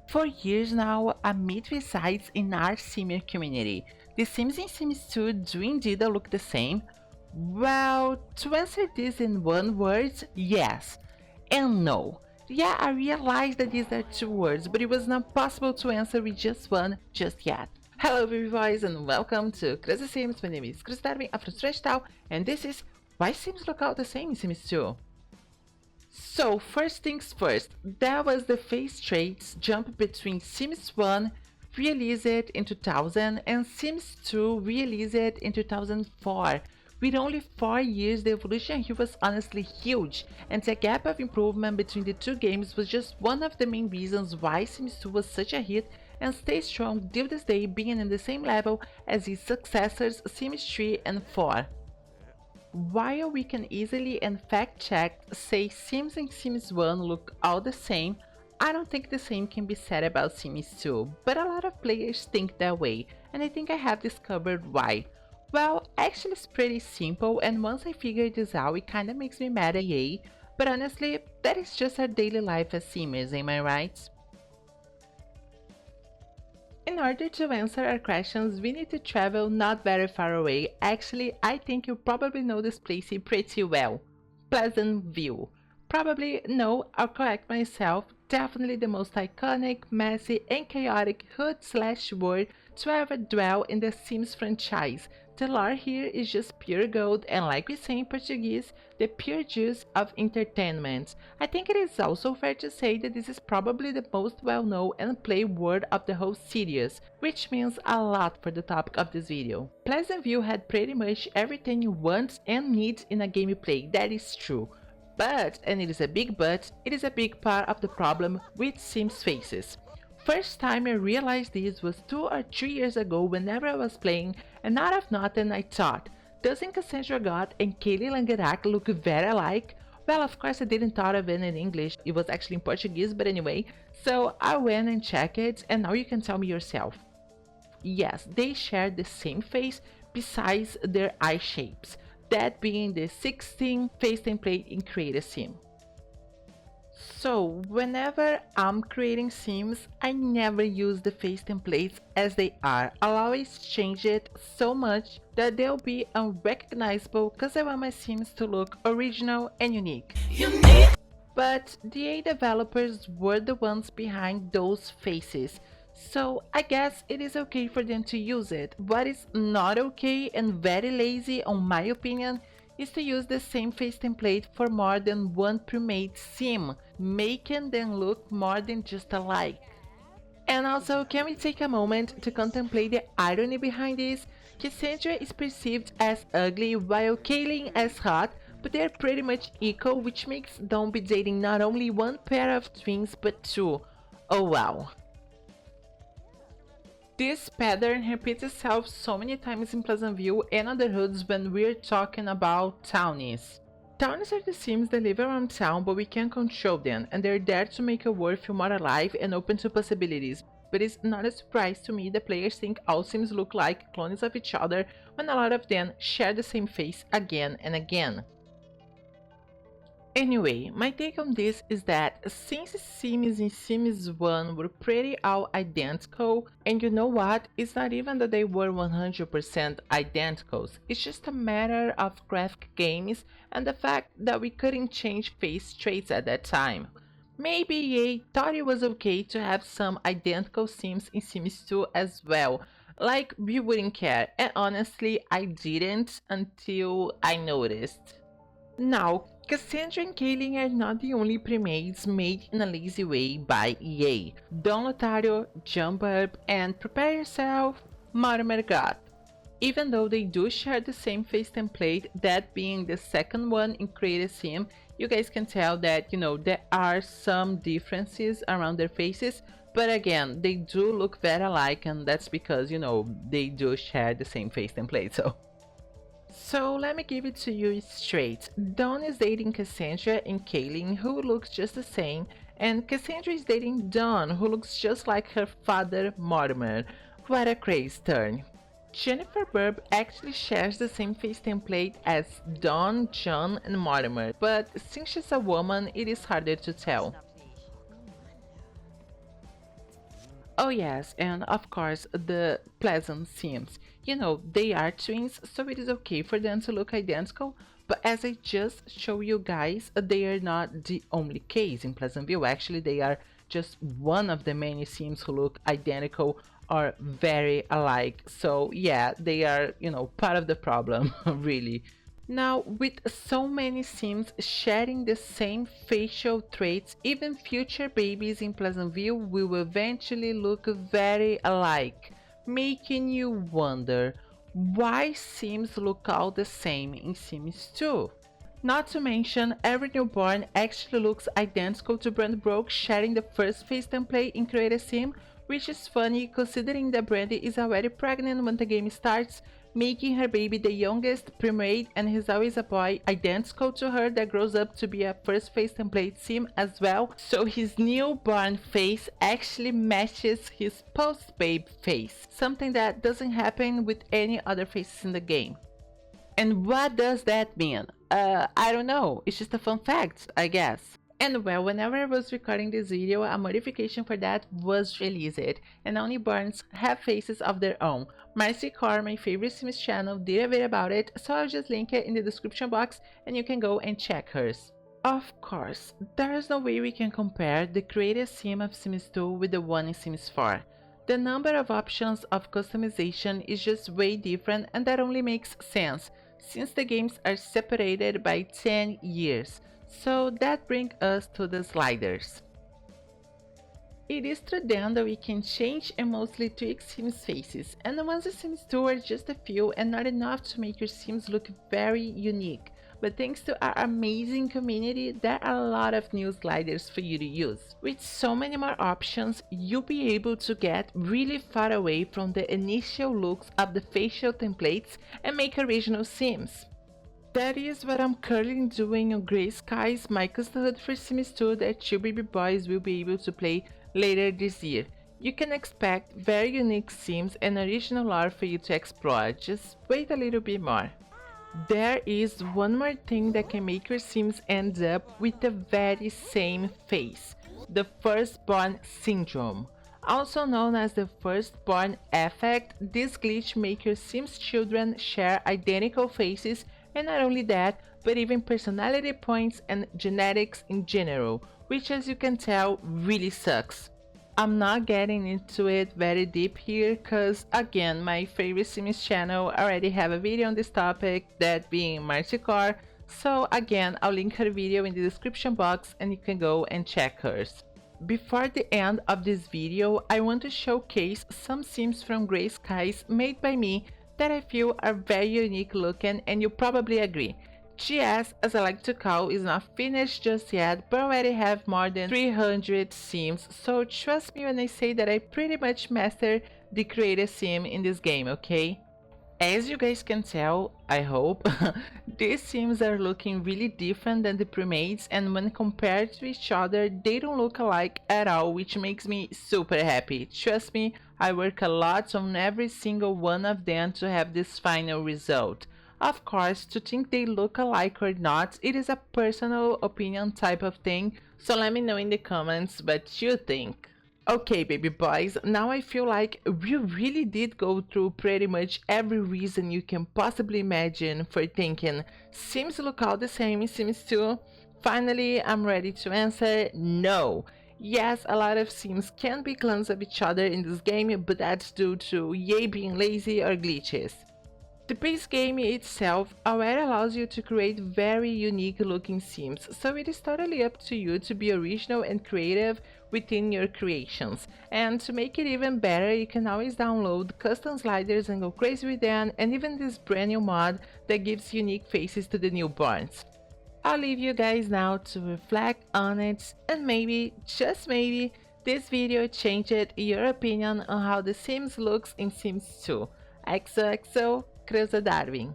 For years now, a myth resides in our Simmer community. The Sims in Sims 2 do indeed look the same? Well, to answer this in one word, yes and no. Yeah, I realized that these are two words, but it was not possible to answer with just one just yet. Hello everybody and welcome to Creusa Sims. My name is Creusa Darwin, I'm from Strangetown, and this is Why Sims Look All the Same in Sims 2. So first things first, there was the face traits jump between Sims 1 released in 2000 and Sims 2 released in 2004. With only 4 years, the evolution here was honestly huge, and the gap of improvement between the two games was just one of the main reasons why Sims 2 was such a hit and stays strong till this day, being in the same level as its successors Sims 3 and 4. While we can easily and fact-check say Sims and Sims 1 look all the same, I don't think the same can be said about Sims 2, but a lot of players think that way, and I think I have discovered why. Well, actually it's pretty simple, and once I figured this out it kinda makes me mad at EA, but honestly, that is just our daily life as Simmers, am I right? In order to answer our questions, we need to travel not very far away. Actually, I think you probably know this place pretty well. Pleasantville. Probably no, I'll correct myself. Definitely the most iconic, messy, and chaotic hood/world to ever dwell in the Sims franchise. The lore here is just pure gold, and like we say in Portuguese, the pure juice of entertainment. I think it is also fair to say that this is probably the most well-known and played world of the whole series, which means a lot for the topic of this video. Pleasantville had pretty much everything you want and need in a gameplay, that is true. But, and it is a big but, it is a big part of the problem with Sims faces. First time I realized this was 2 or 3 years ago whenever I was playing, and out of nothing I thought, doesn't Cassandra Gott and Kaylee Langerak look very alike? Well, of course I didn't thought of it in English, it was actually in Portuguese, but anyway, so I went and checked it, and now you can tell me yourself. Yes, they share the same face besides their eye shapes, that being the 16 face template in Create a Sim. So, whenever I'm creating Sims, I never use the face templates as they are. I'll always change it so much that they'll be unrecognizable because I want my Sims to look original and unique. But the A developers were the ones behind those faces, so I guess it is okay for them to use it. What is not okay and very lazy, on my opinion, is to use the same face template for more than one pre-made sim, making them look more than just alike. And also, can we take a moment to contemplate the irony behind this? Cassandra is perceived as ugly while Kaylin as hot, but they're pretty much equal, which makes them be dating not only one pair of twins but two. Oh wow. This pattern repeats itself so many times in Pleasantville and other hoods when we're talking about townies. Townies are the Sims that live around town, but we can't control them, and they're there to make a world feel more alive and open to possibilities. But it's not a surprise to me that players think all Sims look like clones of each other when a lot of them share the same face again and again. Anyway, my take on this is that since Sims in Sims 1 were pretty all identical, and you know what, it's not even that they were 100% identicals, it's just a matter of graphic games and the fact that we couldn't change face traits at that time. Maybe EA thought it was okay to have some identical Sims in Sims 2 as well, like we wouldn't care, and honestly I didn't until I noticed. Now, Cassandra and Kaylin are not the only pre-mades made in a lazy way by EA. Don Lotario, Jump Up, and Prepare Yourself, Mortimer got. Even though they do share the same face template, that being the second one in Create a Sim, you guys can tell that, there are some differences around their faces, but again, they do look very alike, and that's because, they do share the same face template, So let me give it to you straight. Dawn is dating Cassandra and Kaylin, who looks just the same, and Cassandra is dating Dawn, who looks just like her father Mortimer. What a crazy turn. Jennifer Burb actually shares the same face template as Dawn, John, and Mortimer, but since she's a woman, it is harder to tell. Oh yes, and of course the pleasant Sims. You know, they are twins, so it is okay for them to look identical, but as I just show you guys, they are not the only case in Pleasantville. Actually, they are just one of the many Sims who look identical or very alike. So yeah, they are, you know, part of the problem, really. Now, with so many Sims sharing the same facial traits, even future babies in Pleasantville will eventually look very alike, making you wonder why Sims look all the same in Sims 2. Not to mention, every newborn actually looks identical to Brandbrook, sharing the first face template in Creusa Sims, which is funny considering that Brandy is already pregnant when the game starts, making her baby the youngest primate, and he's always a boy identical to her that grows up to be a first face template sim as well, so his newborn face actually matches his post-babe face, something that doesn't happen with any other faces in the game. And what does that mean? I don't know, it's just a fun fact, I guess. And well, whenever I was recording this video, a modification for that was released, and now newborns have faces of their own. Marcy Core, my favorite Sims channel, did a video about it, so I'll just link it in the description box and you can go and check hers. Of course, there is no way we can compare the created sim of Sims 2 with the one in Sims 4. The number of options of customization is just way different, and that only makes sense, since the games are separated by 10 years. So that brings us to the sliders. It is true then that we can change and mostly tweak Sims faces, and the ones in Sims 2 are just a few and not enough to make your Sims look very unique. But thanks to our amazing community, there are a lot of new sliders for you to use. With so many more options, you'll be able to get really far away from the initial looks of the facial templates and make original Sims. That is what I'm currently doing on Grey Skies, my customhood for Sims 2 that you baby boys will be able to play later this year. You can expect very unique Sims and original lore for you to explore, just wait a little bit more. There is one more thing that can make your Sims end up with the very same face, the firstborn syndrome. Also known as the firstborn effect, this glitch makes your Sims children share identical faces, and not only that, but even personality points and genetics in general, which as you can tell really sucks. I'm not getting into it very deep here cause again my favorite Sims channel already have a video on this topic, that being Marcy Core, so again I'll link her video in the description box and you can go and check hers. Before the end of this video, I want to showcase some Sims from Grey Skies made by me that I feel are very unique looking, and you probably agree. GS, as I like to call, is not finished just yet, but already have more than 300 Sims, so trust me when I say that I pretty much mastered the creative Sim in this game, okay? As you guys can tell, I hope, these Sims are looking really different than the primates, and when compared to each other, they don't look alike at all, which makes me super happy. Trust me, I work a lot on every single one of them to have this final result. Of course, to think they look alike or not, it is a personal opinion type of thing, so let me know in the comments what you think. Okay, baby boys, now I feel like we really did go through pretty much every reason you can possibly imagine for thinking Sims look all the same in Sims 2. Finally, I'm ready to answer no. Yes, a lot of Sims can be clones of each other in this game, but that's due to yay being lazy or glitches. The base game itself already allows you to create very unique looking Sims, so it is totally up to you to be original and creative within your creations. And to make it even better, you can always download custom sliders and go crazy with them, and even this brand new mod that gives unique faces to the newborns. I'll leave you guys now to reflect on it, and maybe, just maybe, this video changed your opinion on how The Sims looks in Sims 2. XOXO, Creusa Darwin.